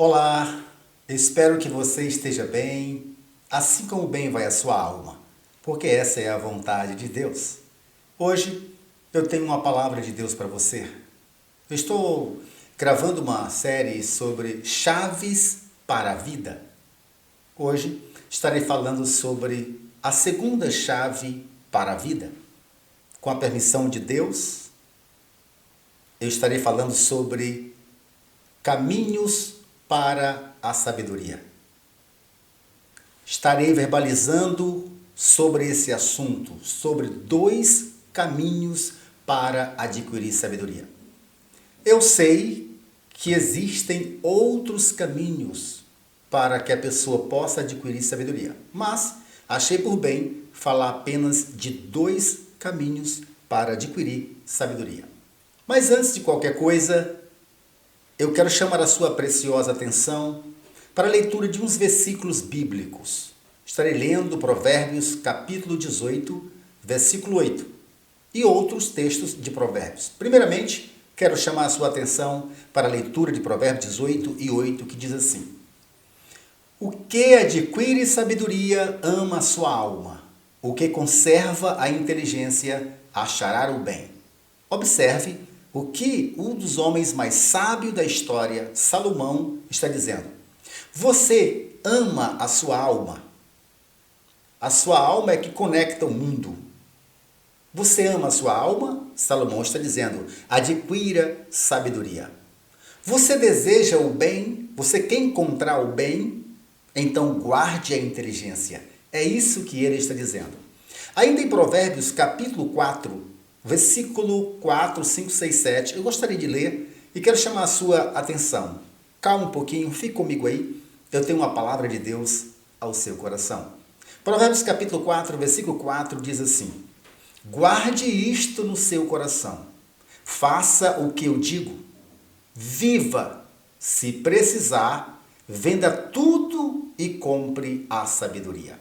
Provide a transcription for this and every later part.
Olá, espero que você esteja bem, assim como bem vai a sua alma, porque essa é a vontade de Deus. Hoje eu tenho uma palavra de Deus para você. Eu estou gravando uma série sobre chaves para a vida. Hoje estarei falando sobre a segunda chave para a vida. Com a permissão de Deus, eu estarei falando sobre caminhos para a sabedoria. Estarei verbalizando sobre esse assunto, sobre 2 caminhos para adquirir sabedoria. Eu sei que existem outros caminhos para que a pessoa possa adquirir sabedoria, mas achei por bem falar apenas de 2 caminhos para adquirir sabedoria. Mas antes de qualquer coisa, eu quero chamar a sua preciosa atenção para a leitura de uns versículos bíblicos. Estarei lendo Provérbios capítulo 18, versículo 8 e outros textos de Provérbios. Primeiramente, quero chamar a sua atenção para a leitura de Provérbios 18 e 8, que diz assim: O que adquire sabedoria ama a sua alma, o que conserva a inteligência achará o bem. Observe o que um dos homens mais sábios da história, Salomão, está dizendo. Você ama a sua alma. A sua alma é que conecta o mundo. Você ama a sua alma? Salomão está dizendo, adquira sabedoria. Você deseja o bem? Você quer encontrar o bem? Então guarde a inteligência. É isso que ele está dizendo. Ainda em Provérbios capítulo 4, versículo 4, 5, 6, 7, eu gostaria de ler e quero chamar a sua atenção. Calma um pouquinho, fique comigo aí. Eu tenho uma palavra de Deus ao seu coração. Provérbios capítulo 4, versículo 4 diz assim: Guarde isto no seu coração. Faça o que eu digo. Viva, se precisar, venda tudo e compre a sabedoria.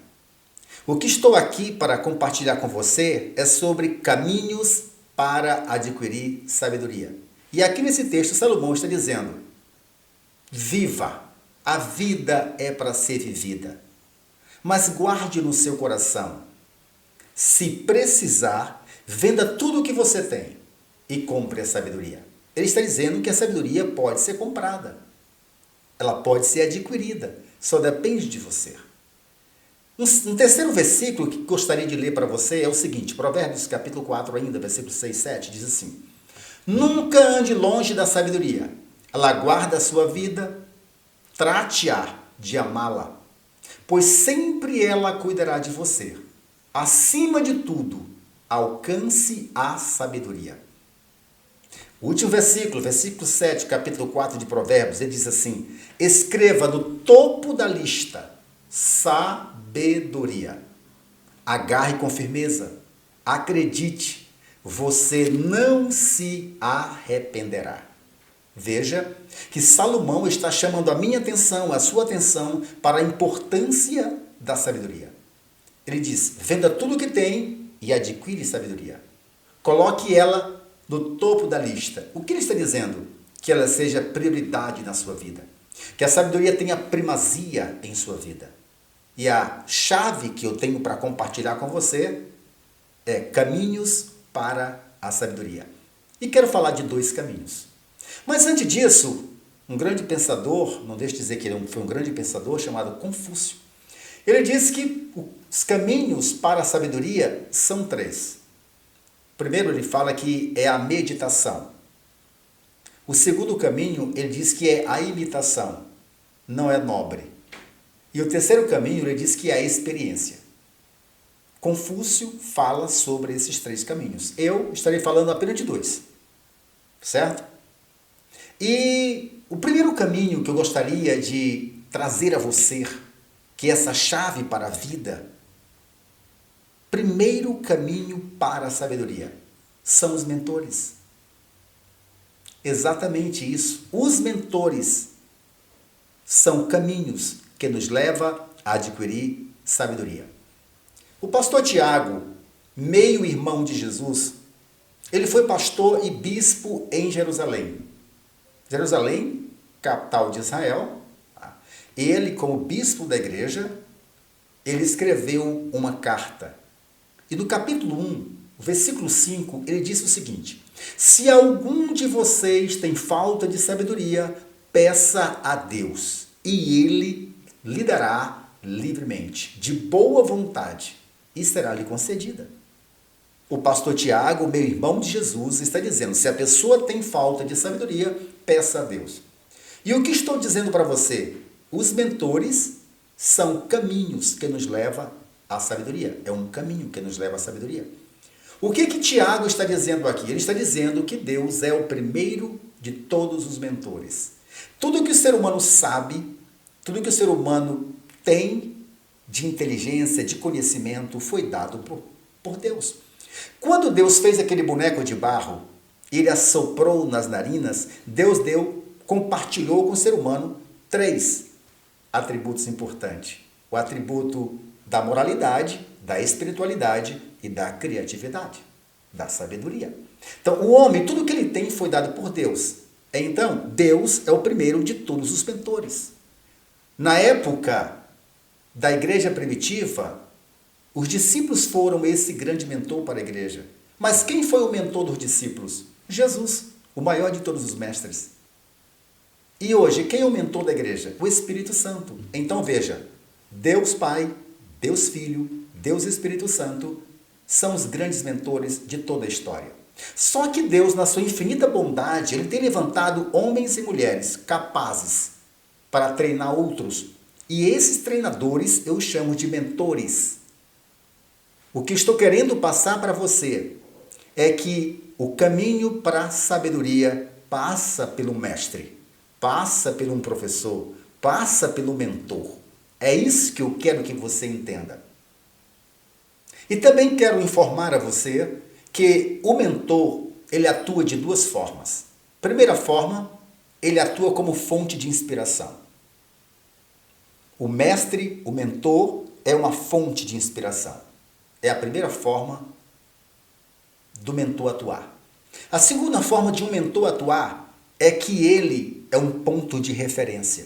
O que estou aqui para compartilhar com você é sobre caminhos para adquirir sabedoria. E aqui nesse texto, Salomão está dizendo: viva, a vida é para ser vivida. Mas guarde no seu coração. Se precisar, venda tudo o que você tem e compre a sabedoria. Ele está dizendo que a sabedoria pode ser comprada. Ela pode ser adquirida. Só depende de você. Um terceiro versículo que gostaria de ler para você é o seguinte, Provérbios capítulo 4 ainda, versículo 6, 7, diz assim: Nunca ande longe da sabedoria, ela guarda a sua vida, trate-a de amá-la, pois sempre ela cuidará de você. Acima de tudo, alcance a sabedoria. O último versículo, versículo 7, capítulo 4 de Provérbios, ele diz assim: Escreva no topo da lista sabedoria. Agarre com firmeza. Acredite, você não se arrependerá. Veja que Salomão está chamando a minha atenção, a sua atenção, para a importância da sabedoria. Ele diz, venda tudo o que tem e adquire sabedoria. Coloque ela no topo da lista. O que ele está dizendo? Que ela seja prioridade na sua vida. Que a sabedoria tenha primazia em sua vida. E a chave que eu tenho para compartilhar com você é caminhos para a sabedoria. E quero falar de 2 caminhos. Mas antes disso, um grande pensador, não deixe de dizer que ele foi um grande pensador, chamado Confúcio, ele disse que os caminhos para a sabedoria são 3. Primeiro, ele fala que é a meditação. O segundo caminho, ele diz que é a imitação, não é nobre. E o terceiro caminho, ele diz que é a experiência. Confúcio fala sobre esses 3 caminhos. Eu estarei falando apenas de 2, certo? E o primeiro caminho que eu gostaria de trazer a você, que é essa chave para a vida, primeiro caminho para a sabedoria, são os mentores. Exatamente isso. Os mentores são caminhos que nos levam a adquirir sabedoria. O pastor Tiago, meio-irmão de Jesus, ele foi pastor e bispo em Jerusalém. Jerusalém, capital de Israel, ele, como bispo da igreja, ele escreveu uma carta. E no capítulo 1, versículo 5, ele disse o seguinte: se algum de vocês tem falta de sabedoria, peça a Deus, e ele lhe dará livremente, de boa vontade, e será-lhe concedida. O pastor Tiago, meu irmão de Jesus, está dizendo: se a pessoa tem falta de sabedoria, peça a Deus. E o que estou dizendo para você? Os mentores são caminhos que nos levam à sabedoria. É um caminho que nos leva à sabedoria. O que Tiago está dizendo aqui? Ele está dizendo que Deus é o primeiro de todos os mentores. Tudo que o ser humano sabe, tudo que o ser humano tem de inteligência, de conhecimento, foi dado por Deus. Quando Deus fez aquele boneco de barro, ele assoprou nas narinas, Deus compartilhou com o ser humano 3 atributos importantes. O atributo da moralidade, da espiritualidade e da criatividade, da sabedoria. Então, o homem, tudo que ele tem foi dado por Deus. Então, Deus é o primeiro de todos os mentores. Na época da igreja primitiva, os discípulos foram esse grande mentor para a igreja. Mas quem foi o mentor dos discípulos? Jesus, o maior de todos os mestres. E hoje, quem é o mentor da igreja? O Espírito Santo. Então veja, Deus Pai, Deus Filho, Deus Espírito Santo são os grandes mentores de toda a história. Só que Deus, na sua infinita bondade, Ele tem levantado homens e mulheres capazes para treinar outros. E esses treinadores eu chamo de mentores. O que estou querendo passar para você é que o caminho para a sabedoria passa pelo mestre, passa por um professor, passa pelo mentor. É isso que eu quero que você entenda. E também quero informar a você que o mentor, ele atua de 2 formas. Primeira forma, ele atua como fonte de inspiração. O mestre, o mentor, é uma fonte de inspiração. É a primeira forma do mentor atuar. A segunda forma de um mentor atuar é que ele é um ponto de referência.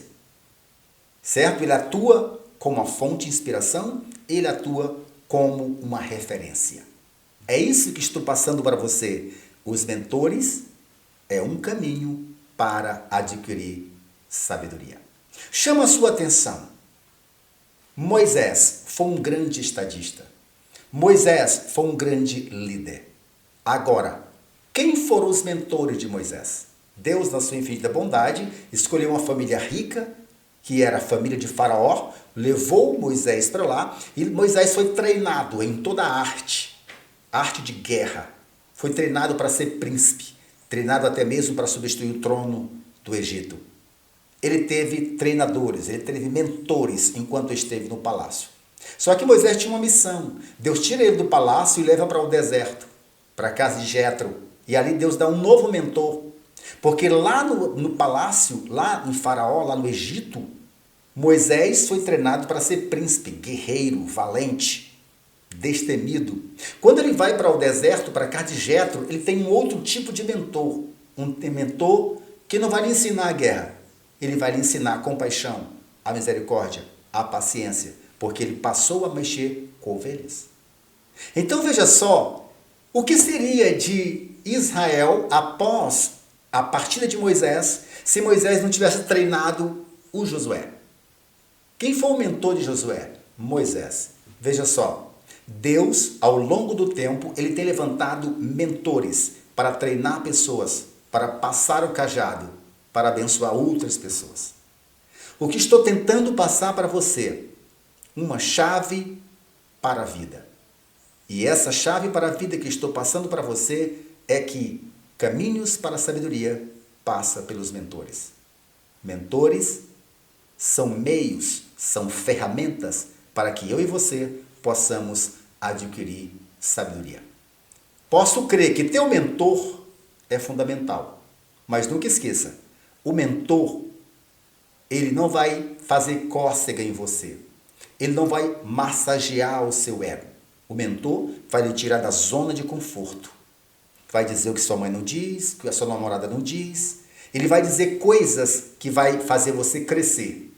Certo? Ele atua como uma fonte de inspiração, ele atua como uma referência. É isso que estou passando para você. Os mentores é um caminho para adquirir sabedoria. Chama a sua atenção. Moisés foi um grande estadista. Moisés foi um grande líder. Agora, quem foram os mentores de Moisés? Deus, na sua infinita bondade, escolheu uma família rica, que era a família de Faraó, levou Moisés para lá e Moisés foi treinado em toda a arte de guerra. Foi treinado para ser príncipe, treinado até mesmo para substituir o trono do Egito. Ele teve treinadores, ele teve mentores enquanto esteve no palácio. Só que Moisés tinha uma missão. Deus tira ele do palácio e leva para o deserto, para a casa de Jetro. E ali Deus dá um novo mentor. Porque lá no palácio, lá em Faraó, lá no Egito, Moisés foi treinado para ser príncipe, guerreiro, valente, destemido. Quando ele vai para o deserto, para a casa de Jetro, ele tem um outro tipo de mentor. Um mentor que não vai lhe ensinar a guerra. Ele vai lhe ensinar a compaixão, a misericórdia, a paciência. Porque ele passou a mexer com ovelhas. Então veja só, o que seria de Israel após a partida de Moisés, se Moisés não tivesse treinado o Josué? Quem foi o mentor de Josué? Moisés. Veja só, Deus, ao longo do tempo, ele tem levantado mentores para treinar pessoas, para passar o cajado, para abençoar outras pessoas. O que estou tentando passar para você? Uma chave para a vida. E essa chave para a vida que estou passando para você é que caminhos para a sabedoria passa pelos mentores. Mentores são meios, são ferramentas para que eu e você possamos adquirir sabedoria. Posso crer que ter um mentor é fundamental, mas nunca esqueça, o mentor, ele não vai fazer cócega em você. Ele não vai massagear o seu ego. O mentor vai lhe tirar da zona de conforto. Vai dizer o que sua mãe não diz, o que a sua namorada não diz. Ele vai dizer coisas que vai fazer você crescer.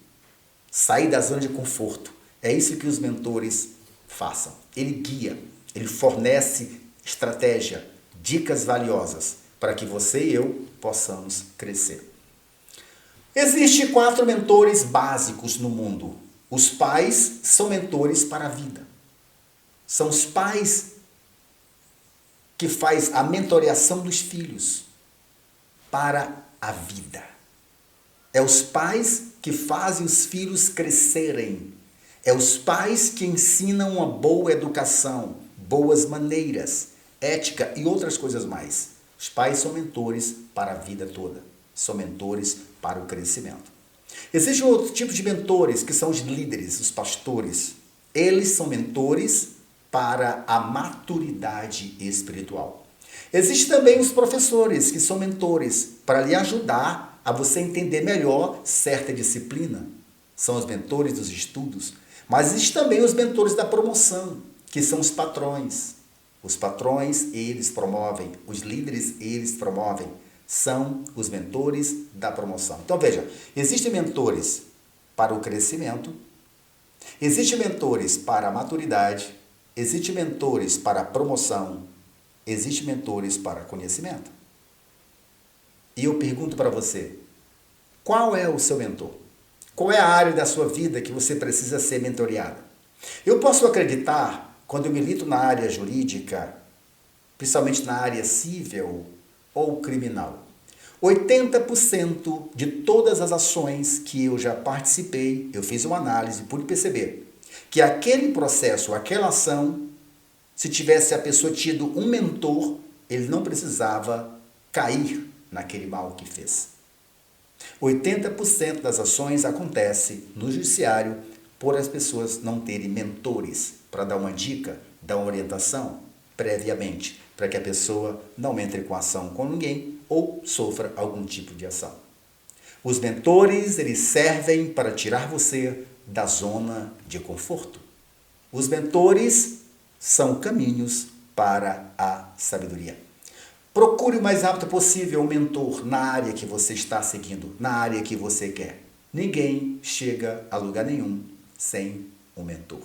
sair da zona de conforto. É isso que os mentores façam. Ele guia, ele fornece estratégia, dicas valiosas para que você e eu possamos crescer. Existem 4 mentores básicos no mundo. Os pais são mentores para a vida. São os pais que faz a mentoreação dos filhos para a vida. É os pais que fazem os filhos crescerem. É os pais que ensinam uma boa educação, boas maneiras, ética e outras coisas mais. Os pais são mentores para a vida toda. São mentores para o crescimento. Existe outro tipo de mentores, que são os líderes, os pastores. Eles são mentores para a maturidade espiritual. Existem também os professores, que são mentores para lhe ajudar a você entender melhor certa disciplina. São os mentores dos estudos. Mas existem também os mentores da promoção, que são os patrões. Os patrões, eles promovem. Os líderes, eles promovem. São os mentores da promoção. Então veja, existem mentores para o crescimento, existem mentores para a maturidade, existem mentores para a promoção, existem mentores para conhecimento. E eu pergunto para você, qual é o seu mentor? Qual é a área da sua vida que você precisa ser mentoreado? Eu posso acreditar, quando eu milito na área jurídica, principalmente na área civil ou criminal, 80% de todas as ações que eu já participei, eu fiz uma análise, pude perceber que aquele processo, aquela ação, se tivesse a pessoa tido um mentor, ele não precisava cair naquele mal que fez. 80% das ações acontece no judiciário por as pessoas não terem mentores para dar uma dica, dar uma orientação previamente, para que a pessoa não entre com ação com ninguém ou sofra algum tipo de ação. Os mentores, eles servem para tirar você da zona de conforto. Os mentores são caminhos para a sabedoria. Procure o mais rápido possível um mentor na área que você está seguindo, na área que você quer. Ninguém chega a lugar nenhum sem um mentor.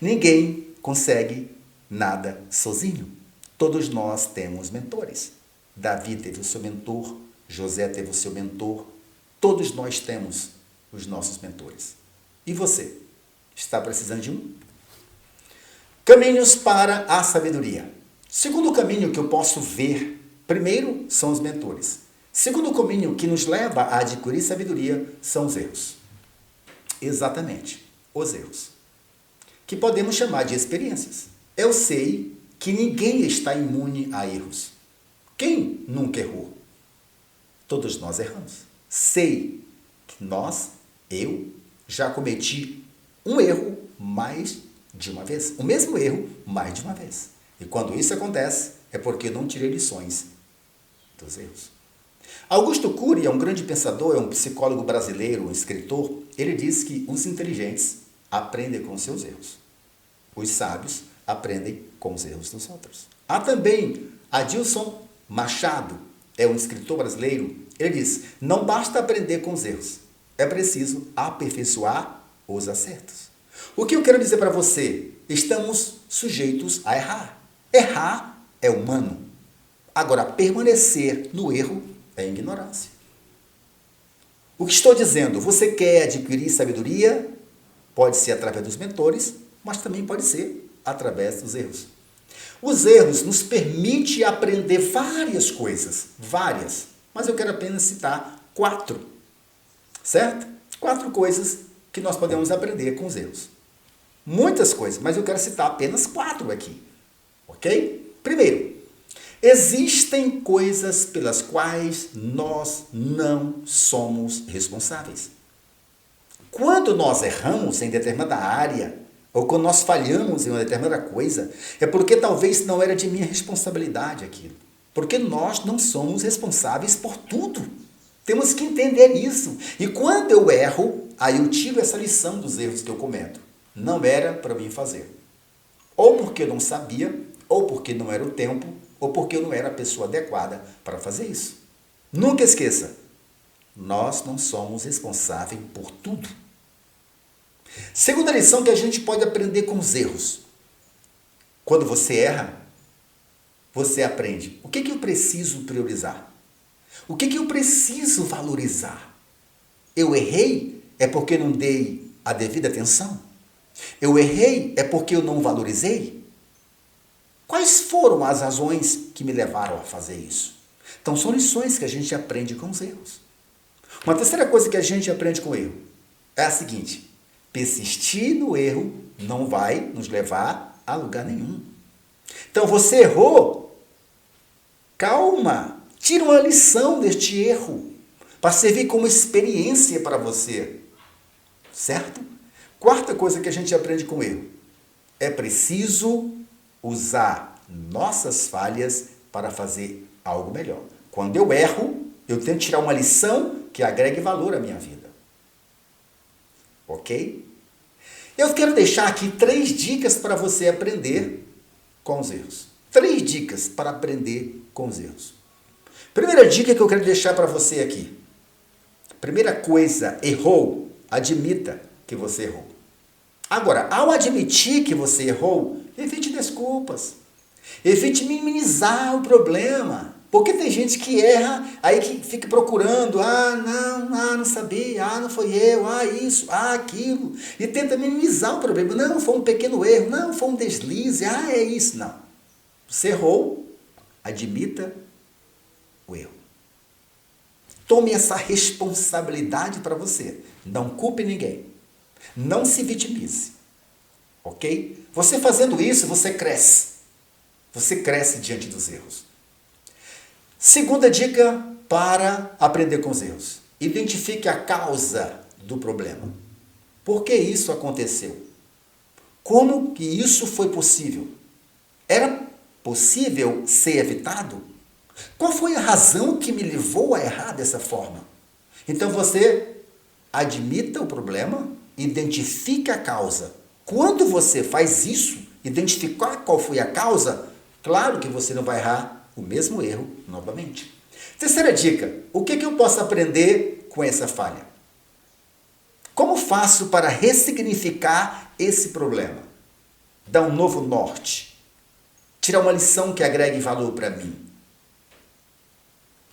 Ninguém consegue nada sozinho. Todos nós temos mentores. Davi teve o seu mentor, José teve o seu mentor. Todos nós temos os nossos mentores. E você? Está precisando de um? Caminhos para a sabedoria. Segundo caminho que eu posso ver, primeiro são os mentores. Segundo caminho que nos leva a adquirir sabedoria são os erros. Exatamente, os erros. Que podemos chamar de experiências. Eu sei que ninguém está imune a erros. Quem nunca errou? Todos nós erramos. Sei que eu, já cometi um erro mais de uma vez. O mesmo erro mais de uma vez. E quando isso acontece, é porque eu não tirei lições dos erros. Augusto Cury é um grande pensador, é um psicólogo brasileiro, um escritor. Ele diz que os inteligentes aprendem com seus erros. Os sábios aprendem com os erros dos outros. Há também Adilson Machado, é um escritor brasileiro. Ele diz, não basta aprender com os erros, é preciso aperfeiçoar os acertos. O que eu quero dizer para você? Estamos sujeitos a errar. Errar é humano. Agora, permanecer no erro é ignorância. O que estou dizendo? Você quer adquirir sabedoria? Pode ser através dos mentores, mas também pode ser através dos erros. Os erros nos permitem aprender várias coisas, várias, mas eu quero apenas citar 4, certo? 4 coisas que nós podemos aprender com os erros. Muitas coisas, mas eu quero citar apenas 4 aqui, ok? Primeiro, existem coisas pelas quais nós não somos responsáveis. Quando nós erramos em determinada área, ou quando nós falhamos em uma determinada coisa, é porque talvez não era de minha responsabilidade aquilo. Porque nós não somos responsáveis por tudo. Temos que entender isso. E quando eu erro, aí eu tiro essa lição dos erros que eu cometo. Não era para mim fazer. Ou porque eu não sabia, ou porque não era o tempo, ou porque eu não era a pessoa adequada para fazer isso. Nunca esqueça, nós não somos responsáveis por tudo. Segunda lição que a gente pode aprender com os erros. Quando você erra, você aprende. O que eu preciso priorizar? O que eu preciso valorizar? Eu errei é porque não dei a devida atenção? Eu errei é porque eu não valorizei? Quais foram as razões que me levaram a fazer isso? Então, são lições que a gente aprende com os erros. Uma terceira coisa que a gente aprende com o erro é a seguinte: persistir no erro não vai nos levar a lugar nenhum. Então, você errou, calma, tira uma lição deste erro para servir como experiência para você, certo? Quarta coisa que a gente aprende com o erro: é preciso usar nossas falhas para fazer algo melhor. Quando eu erro, eu tento tirar uma lição que agregue valor à minha vida. Ok? Eu quero deixar aqui 3 dicas para você aprender com os erros. 3 dicas para aprender com os erros. Primeira dica que eu quero deixar para você aqui. Primeira coisa, errou, admita que você errou. Agora, ao admitir que você errou, evite desculpas. Evite minimizar o problema. Porque tem gente que erra, aí que fica procurando, não sabia, não foi eu, isso, aquilo. E tenta minimizar o problema. Não, foi um pequeno erro, não, foi um deslize, é isso. Não. Você errou, admita o erro. Tome essa responsabilidade para você. Não culpe ninguém. Não se vitimize. Ok? Você fazendo isso, você cresce. Você cresce diante dos erros. Segunda dica para aprender com os erros. Identifique a causa do problema. Por que isso aconteceu? Como que isso foi possível? Era possível ser evitado? Qual foi a razão que me levou a errar dessa forma? Então você admita o problema, identifique a causa. Quando você faz isso, identificar qual foi a causa, claro que você não vai errar o mesmo erro novamente. Terceira dica: o que eu posso aprender com essa falha? Como faço para ressignificar esse problema? Dar um novo norte? Tirar uma lição que agregue valor para mim?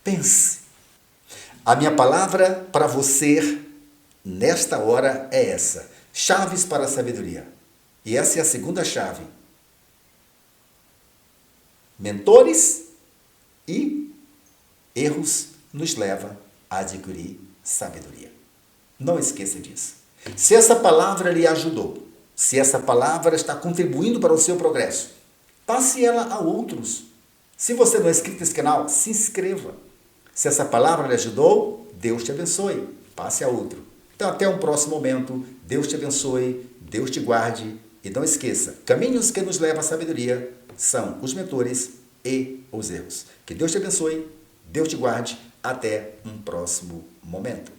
Pense. A minha palavra para você nesta hora é essa: chaves para a sabedoria. E essa é a segunda chave. Mentores e erros nos levam a adquirir sabedoria. Não esqueça disso. Se essa palavra lhe ajudou, se essa palavra está contribuindo para o seu progresso, passe ela a outros. Se você não é inscrito nesse canal, se inscreva. Se essa palavra lhe ajudou, Deus te abençoe. Passe a outro. Então, até um próximo momento. Deus te abençoe, Deus te guarde. E não esqueça, caminhos que nos levam à sabedoria são os mentores e os erros. Que Deus te abençoe, Deus te guarde. Até um próximo momento.